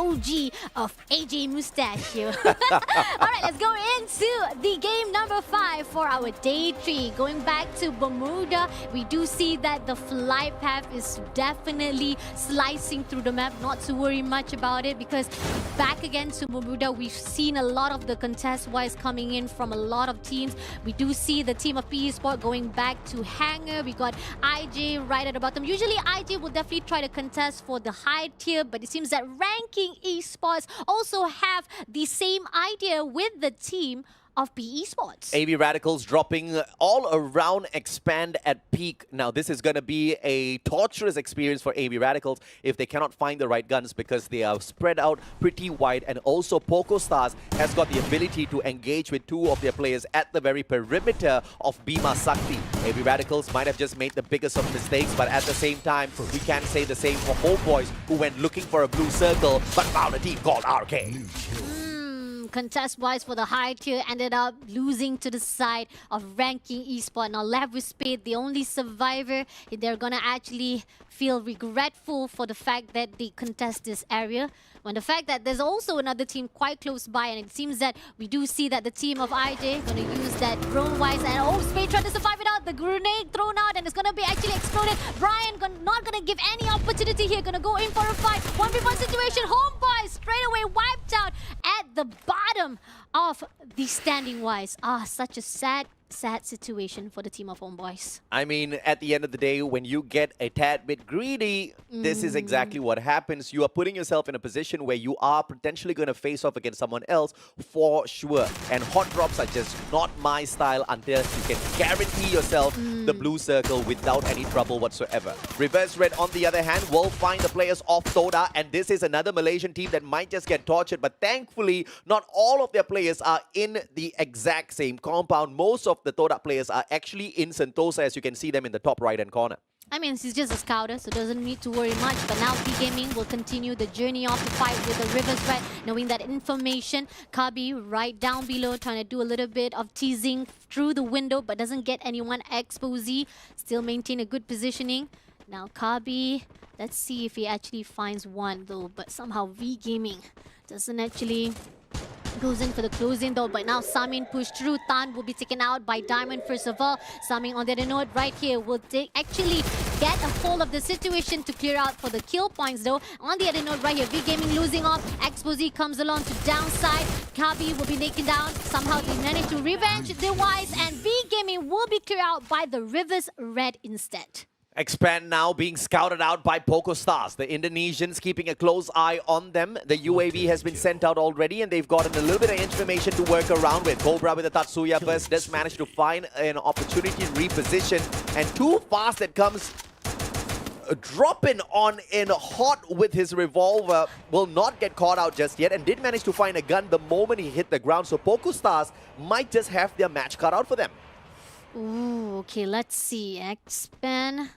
OG of AJ Mustachio. Alright, let's go into the game number 5 for our day 3. Going back to Bermuda, we do see that the flight path is definitely slicing through the map. Not to worry much about it, because back again to Bermuda, we've seen a lot of the contest-wise coming in from a lot of teams. We do see the team of Esports going back to Hangar. We got IJ right at the bottom. Usually IJ will definitely try to contest for the high tier, but it seems that Ranking Esports also have the same idea with the team of PE Sports. AV Radicals dropping all around expand at peak. Now this is going to be a torturous experience for AV Radicals if they cannot find the right guns, because they are spread out pretty wide, and also Poco Stars has got the ability to engage with 2 of their players at the very perimeter of Bhima Sakti. AV Radicals might have just made the biggest of mistakes, but at the same time we can't say the same for Homeboys, who went looking for a blue circle but found a team called RK. Contest-wise for the high tier ended up losing to the side of Ranking Esports. Now left with Spade, the only survivor. They're gonna actually feel regretful for the fact that they contest this area, when the fact that there's also another team quite close by, and it seems that we do see that the team of IJ gonna use that drone-wise, and Spade trying to survive it out, the grenade thrown out, and it's gonna be actually exploded. Brian not gonna give any opportunity here, gonna go in for a fight. 1v1 situation, Homeboys straight away wiped out at the bottom of the standing-wise. Such a sad situation for the team of Homeboys. I mean, at the end of the day, when you get a tad bit greedy, this is exactly what happens. You are putting yourself in a position where you are potentially going to face off against someone else for sure. And hot drops are just not my style until you can guarantee yourself the blue circle without any trouble whatsoever. Reverse Red, on the other hand, will find the players of Toda, and this is another Malaysian team that might just get tortured, but thankfully, not all of their players are in the exact same compound. Most of the Toda players are actually in Sentosa, as you can see them in the top right-hand corner. I mean, he's just a scouter, so doesn't need to worry much. But now P Gaming will continue the journey of the fight with the River Threat, knowing that information. Kabi right down below, trying to do a little bit of teasing through the window, but doesn't get anyone exposé. Still maintain a good positioning. Now Kabi, let's see if he actually finds one though, but somehow V Gaming doesn't actually goes in for the closing though, but now Samin pushed through. Tan will be taken out by Diamond first of all. Samin on the other note right here will actually get a hold of the situation to clear out for the kill points though. On the other note right here, V Gaming losing off. Exposé comes along to downside. Kabi will be taken down. Somehow they manage to revenge their wise, and V Gaming will be cleared out by the Rivers Red instead. Expand now being scouted out by Poco Stars. The Indonesians keeping a close eye on them. The UAV has been sent out already, and they've gotten a little bit of information to work around with. Cobra with the Tatsuya first does manage to find an opportunity to reposition, and too fast that comes dropping on in hot with his revolver. Will not get caught out just yet, and did manage to find a gun the moment he hit the ground. So Poco Stars might just have their match cut out for them. Ooh, okay, let's see. Expand.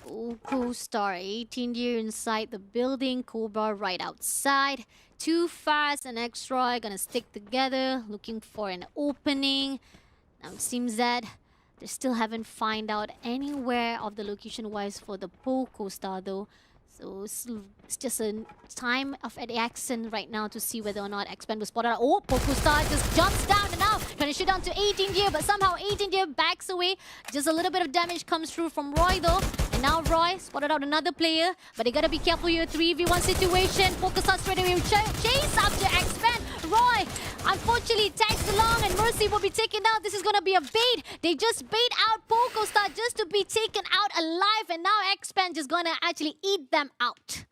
Poco Star 18 year inside the building. Cobra right outside. Too fast and X-Roy gonna stick together, looking for an opening. Now it seems that they still haven't find out anywhere of the location-wise for the Poco Star though. So it's just a time of the action right now to see whether or not Expand was spotted out. Oh, Poco Star just jumps down and now trying to shoot down to 18 gear, but somehow 18 gear backs away. Just a little bit of damage comes through from Roy though. And now Roy spotted out another player, but they gotta be careful here. 3v1 situation. Poco Star straight away chase after Expand. Roy unfortunately tags along, and Mercy will be taken out. This is gonna be a bait. They just bait out Poco Star just to be taken out alive, and now Expand just gonna actually eat them out.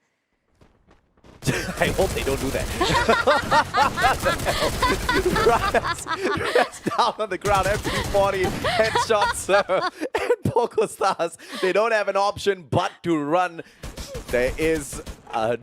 I hope they don't do that. Rats down on the ground, MP40, headshots, and Poco Stars. They don't have an option but to run. There is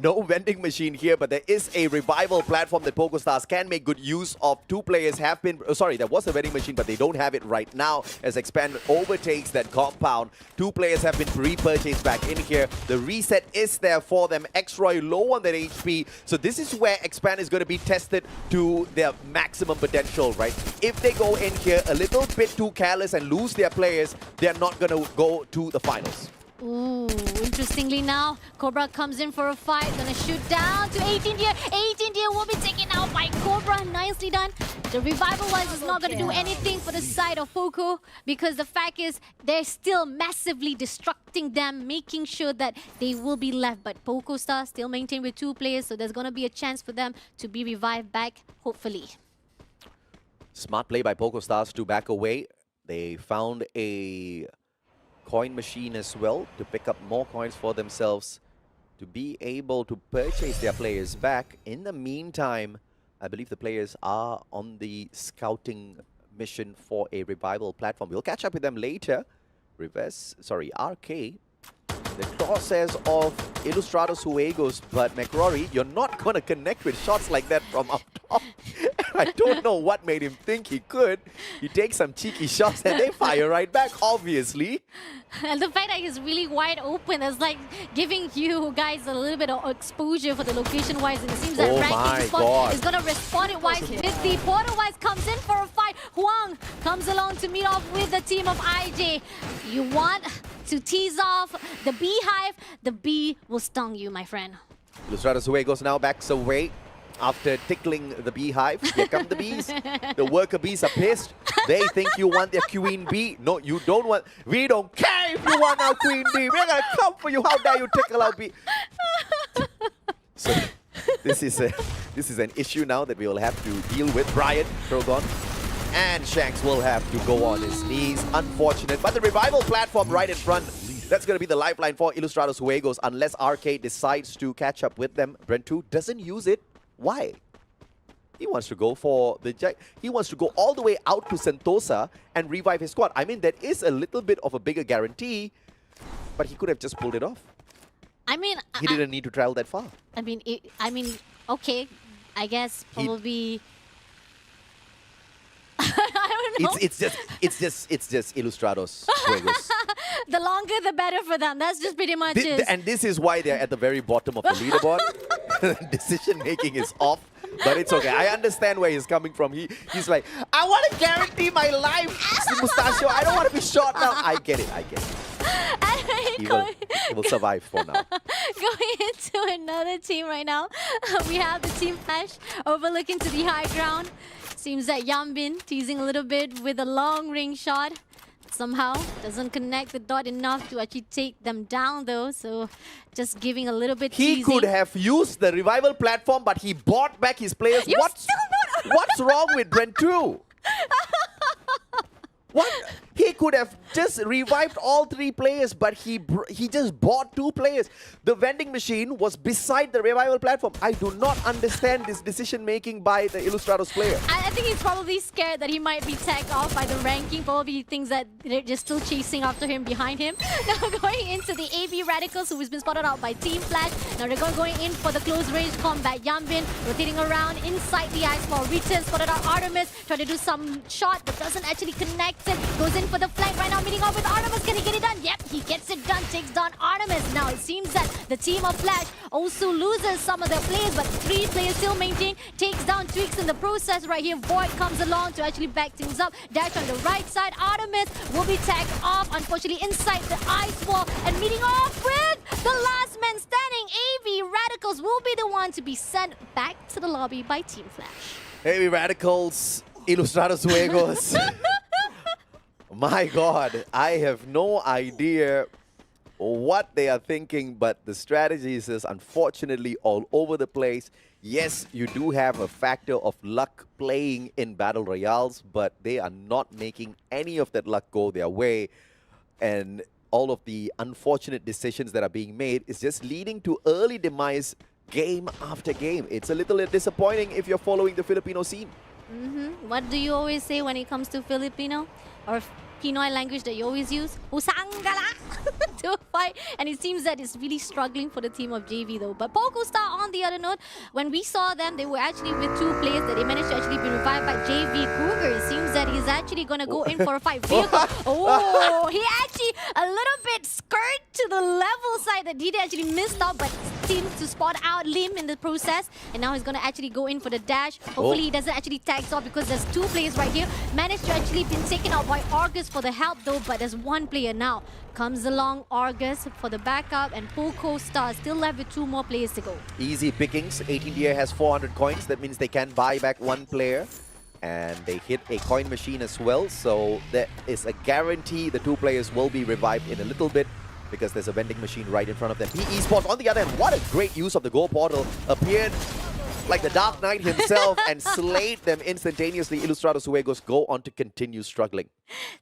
no vending machine here, but there is a revival platform that Poco Stars can make good use of. 2 players have been... sorry, there was a vending machine, but they don't have it right now as Expand overtakes that compound. 2 players have been repurchased back in here. The reset is there for them. X-Roy low on their HP. So this is where Expand is going to be tested to their maximum potential, right? If they go in here a little bit too careless and lose their players, they're not going to go to the finals. Ooh, interestingly now, Cobra comes in for a fight, gonna shoot down to 18 Deer. 18 Deer will be taken out by Cobra. Nicely done. The revival-wise is not gonna do anything for the side of Poco because the fact is they're still massively destructing them, making sure that they will be left. But Poco Star still maintained with 2 players, so there's gonna be a chance for them to be revived back, hopefully. Smart play by Poco Stars to back away. They found a coin machine as well to pick up more coins for themselves to be able to purchase their players back. In the meantime, I believe the players are on the scouting mission for a revival platform. We'll catch up with them later. RK. The crosshairs of Ilustrados Juegos, but McRory, you're not going to connect with shots like that from up top. I don't know what made him think he could. He takes some cheeky shots and they fire right back, obviously. And the fact that he's really wide open is like giving you guys a little bit of exposure for the location-wise. And it seems that ranking spot is going to respond it wise with the portal-wise comes in for a fight. Huang comes along to meet off with the team of IJ. You want to tease off the beehive, the bee will stung you, my friend. Ilustrados Juegos now backs away. After tickling the beehive, here come the bees. The worker bees are pissed. They think you want their queen bee. No, you don't want. We don't care if you want our queen bee. We're gonna come for you. How dare you tickle our bee? So this is an issue now that we will have to deal with. Brian, Trogon, and Shanks will have to go on his knees. Unfortunate, but the revival platform right in front. That's going to be the lifeline for Ilustrados Juegos unless RK decides to catch up with them. Brentu doesn't use it. Why? He wants to go for the Jack. He wants to go all the way out to Sentosa and revive his squad. I mean, that is a little bit of a bigger guarantee, but he could have just pulled it off. I mean, he didn't need to travel that far. I mean, okay. I guess probably. I don't know. It's just Ilustrados Juegos. The longer, the better for them. That's just pretty much it. And this is why they're at the very bottom of the leaderboard. Decision making is off, but it's okay. I understand where he's coming from. He's like, I want to guarantee my life, Mustachio. I don't want to be shot now. I get it. Anyway, he will survive for now. Going into another team right now, we have the Team Flash overlooking to the high ground. Seems that Yambin teasing a little bit with a long range shot. Somehow doesn't connect the dot enough to actually take them down though, so just giving a little bit He could have used the revival platform, but he bought back his players. What's wrong with Brentu? What? He could have just revived all 3 players, but he just bought 2 players. The vending machine was beside the revival platform. I do not understand this decision making by the Ilustrados player. I think he's probably scared that he might be tagged off by the ranking. Probably he thinks that they're just still chasing after him behind him. Now going into the AB Radicals, who has been spotted out by Team Flash. Now they're going in for the close range combat. Yambin rotating around inside the ice ball. Return, spotted out Artemis. Trying to do some shot, but doesn't actually connect it. Goes in for the flank right now, meeting up with Artemis. Can he get it done? Yep, he gets it done. Takes down Artemis. Now it seems that the team of Flash also loses some of their players, but 3 players still maintain. Takes down Tweaks in the process right here. Void comes along to actually back things up. Dash on the right side. Artemis will be tagged off, unfortunately, inside the ice wall. And meeting off with the last man standing. AV Radicals will be the one to be sent back to the lobby by Team Flash. AV Radicals, Ilustrados Juegos. My God, I have no idea what they are thinking, but the strategy is unfortunately all over the place. Yes, you do have a factor of luck playing in Battle Royales, but they are not making any of that luck go their way. And all of the unfortunate decisions that are being made is just leading to early demise game after game. It's a little disappointing if you're following the Filipino scene. What do you always say when it comes to Filipino or Pinoy language that you always use? Usangala to fight. And it seems that it's really struggling for the team of JV though. But Poco Star, on the other note, when we saw them, they were actually with 2 players that they managed to actually be revived by JV Cougar. It seems that he's actually going to go in for a fight. Vehicle. Oh, he actually a little bit skirt to the level side that he actually missed out, but seems to spot out Lim in the process. And now he's going to actually go in for the dash. Hopefully he doesn't actually tag off because there's two players right here. Managed to actually been taken out by Argus for the help though, but there's one player now. Comes along Argus for the backup, and Poco Star still left with two more players to go. Easy pickings. 18DA has 400 coins. That means they can buy back one player. And they hit a coin machine as well. So there is a guarantee the two players will be revived in a little bit, because there's a vending machine right in front of them. Esports on the other end, what a great use of the Go Portal. Appeared like the Dark Knight himself and slayed them instantaneously. Ilustrados Juegos go on to continue struggling.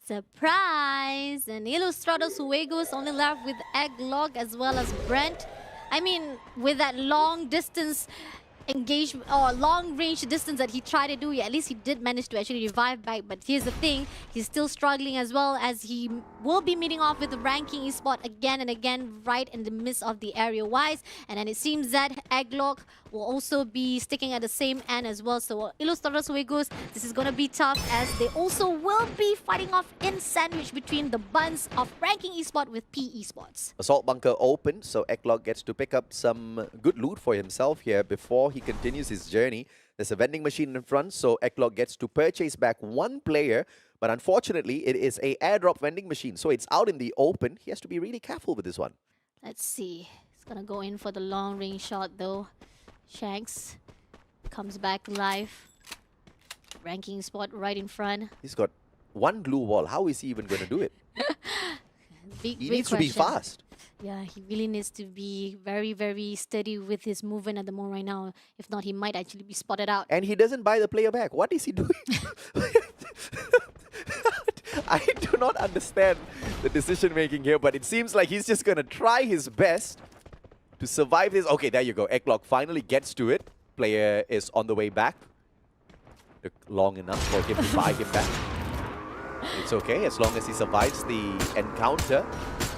Surprise! And Ilustrados Juegos only left with Egglog as well as Brent. I mean, with that long distance engagement or long range distance that he tried to do, at least he did manage to actually revive back. But here's the thing, he's still struggling as well, as he will be meeting off with the ranking esport again and again right in the midst of the area wise. And then it seems that Egglog will also be sticking at the same end as well. So Ilustrados Juegos, this is going to be tough, as they also will be fighting off in sandwich between the buns of ranking esport with P Esports. Assault bunker open, so Egglog gets to pick up some good loot for himself here before he continues his journey. There's a vending machine in front, so Egglog gets to purchase back one player, but unfortunately it is a airdrop vending machine, so it's out in the open. He has to be really careful with this one. Let's see. He's gonna go in for the long range shot though. Shanks comes back alive. Ranking spot right in front. He's got one glue wall. How is he even going to do it? Big He needs to question. be fast. Yeah, he really needs to be very, very steady with his movement at the moment right now. If not, he might actually be spotted out. And he doesn't buy the player back. What is he doing? I do not understand the decision making here, but it seems like he's just going to try his best to survive this. Okay, there you go. Egglog finally gets to it. Player is on the way back. Took long enough for him to buy him back. It's okay, as long as he survives the encounter.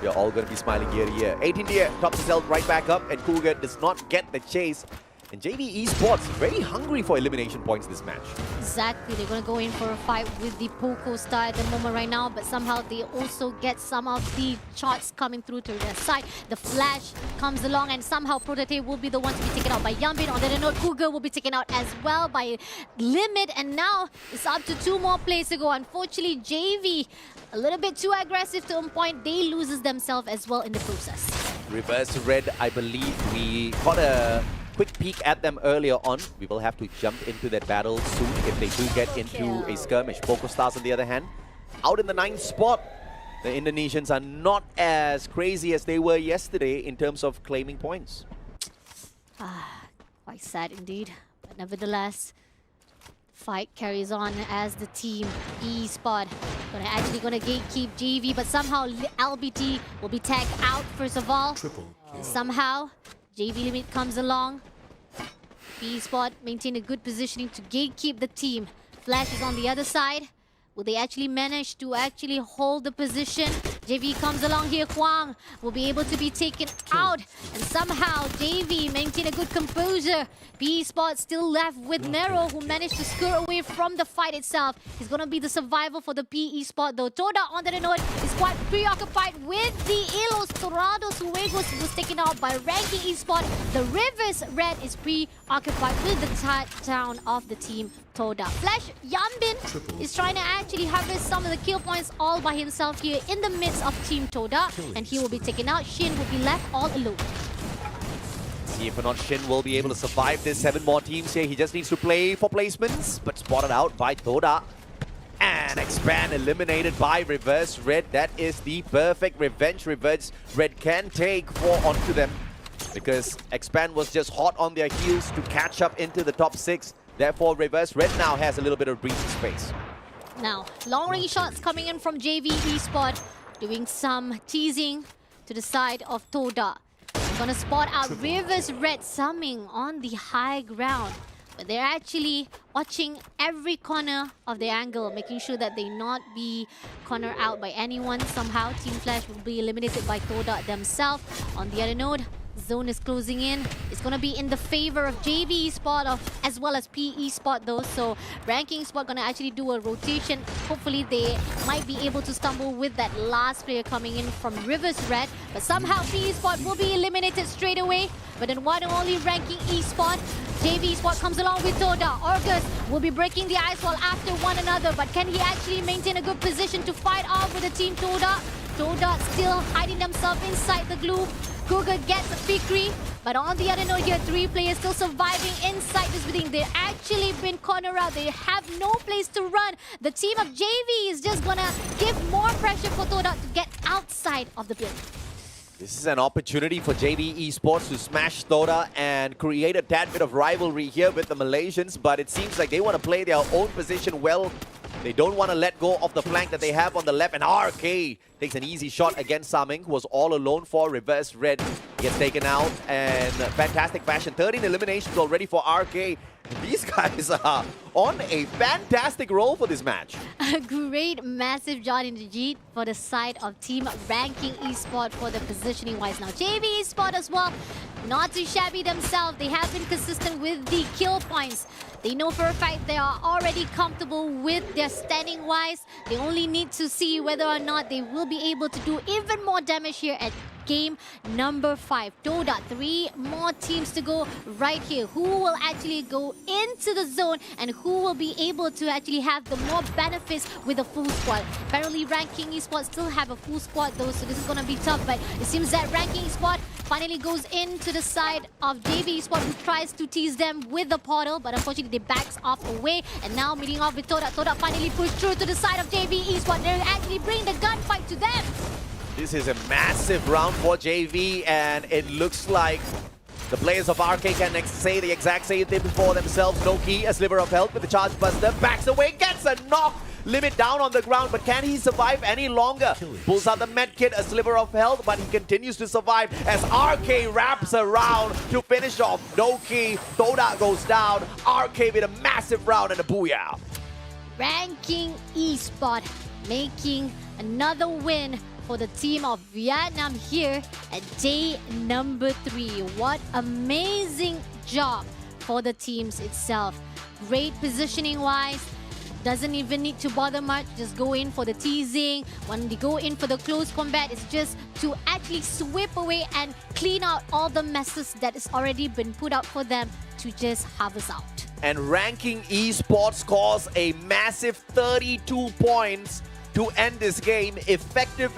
We're all going to be smiling ear to ear. 18 Deer tops himself right back up, and Cougar does not get the chase. And JV Esports very hungry for elimination points this match. Exactly, they're going to go in for a fight with the Poco Star at the moment right now, but somehow they also get some of the shots coming through to their side. The flash comes along, and somehow Prototype will be the one to be taken out by Yambin. On the other note, Cougar will be taken out as well by Limit, and now it's up to two more plays to go. Unfortunately, JV a little bit too aggressive to a point. They loses themselves as well in the process. Reverse red, I believe we got a quick peek at them earlier on. We will have to jump into that battle soon if they do get into a skirmish. Poco Stars, on the other hand, out in the 9th spot. The Indonesians are not as crazy as they were yesterday in terms of claiming points. Quite sad indeed, but nevertheless, fight carries on as the team Esports gonna gatekeep JV, but somehow LBT will be tagged out first of all. Somehow JV Limit comes along. Esports maintain a good positioning to gatekeep the team. Flash is on the other side. Will they actually manage to actually hold the position? JV comes along here. Huang will be able to be taken out. And somehow JV maintain a good composure. Esports still left with Nero, who managed to skirt away from the fight itself. He's going to be the survival for the P Esports though. Toda, on the note, is quite preoccupied with the Ilustrados Juegos, who was taken out by ranking Esports. The Rivers Red is preoccupied with the touchdown of the team Toda. Flash Yambin is trying to actually harvest some of the kill points all by himself here in the midst of Team Toda, and he will be taken out. Shin will be left all alone. See if or not Shin will be able to survive this. 7 more teams here. He just needs to play for placements, but spotted out by Toda. And Expand eliminated by Reverse Red. That is the perfect revenge Reverse Red can take for onto them, because Expand was just hot on their heels to catch up into the top 6. Therefore, Reverse Red now has a little bit of breathing space. Now, long range shots coming in from JV Esports, doing some teasing to the side of Toda. Gonna spot out Rivers Red summing on the high ground. But they're actually watching every corner of their angle, making sure that they not be cornered out by anyone. Somehow, Team Flash will be eliminated by Toda themselves. On the other note, Zone is closing in. It's going to be in the favor of JV Esport as well as PE Sport though. So Ranking Esport going to actually do a rotation. Hopefully they might be able to stumble with that last player coming in from Rivers Red. But somehow PE Sport will be eliminated straight away. But then one and only Ranking Esport. JV Esport comes along with Toda. August will be breaking the ice wall after one another. But can he actually maintain a good position to fight off with the team Toda? Toda still hiding themselves inside the glue. Cougar gets a victory, but on the other note here, 3 players still surviving inside this building. They've actually been cornered out. They have no place to run. The team of JV is just gonna give more pressure for Toda to get outside of the building. This is an opportunity for JV Esports to smash Toda and create a tad bit of rivalry here with the Malaysians, but it seems like they want to play their own position well. They don't want to let go of the flank that they have on the left, and RK takes an easy shot against Saming, who was all alone for Reverse Red. Gets taken out, and fantastic fashion. 13 eliminations already for RK. These guys are on a fantastic roll for this match. A great, massive job indeed for the side of Team Ranking Esport for the positioning-wise. Now, JV Esport as well, not too shabby themselves. They have been consistent with the kill points. They know for a fact they are already comfortable with their standing-wise. They only need to see whether or not they will be able to do even more damage here at game number 5. Toda, 3 more teams to go right here. Who will actually go into the zone and who will be able to actually have the more benefits with a full squad? Apparently Ranking Esport still have a full squad though, so this is going to be tough, but it seems that Ranking Esport finally goes into the side of JV Esport, who tries to tease them with the portal, but unfortunately they backs off away, and now meeting off with Toda. Toda finally pushed through to the side of JV Esport. They're actually bringing the gunfight to them. This is a massive round for JV, and it looks like the players of RK can say the exact same thing for themselves. Noki, a sliver of health with the charge buster, backs away, gets a knock. Limit down on the ground, but can he survive any longer? Pulls out the medkit, a sliver of health, but he continues to survive as RK wraps around to finish off Noki. Toda goes down. RK with a massive round and a booyah. Ranking Esport making another win for the team of Vietnam here at day number 3. What amazing job for the teams itself. Great positioning wise. Doesn't even need to bother much, just go in for the teasing. When they go in for the close combat, it's just to actually sweep away and clean out all the messes that has already been put out for them to just harvest out. And Ranking Esports scores a massive 32 points to end this game. Effective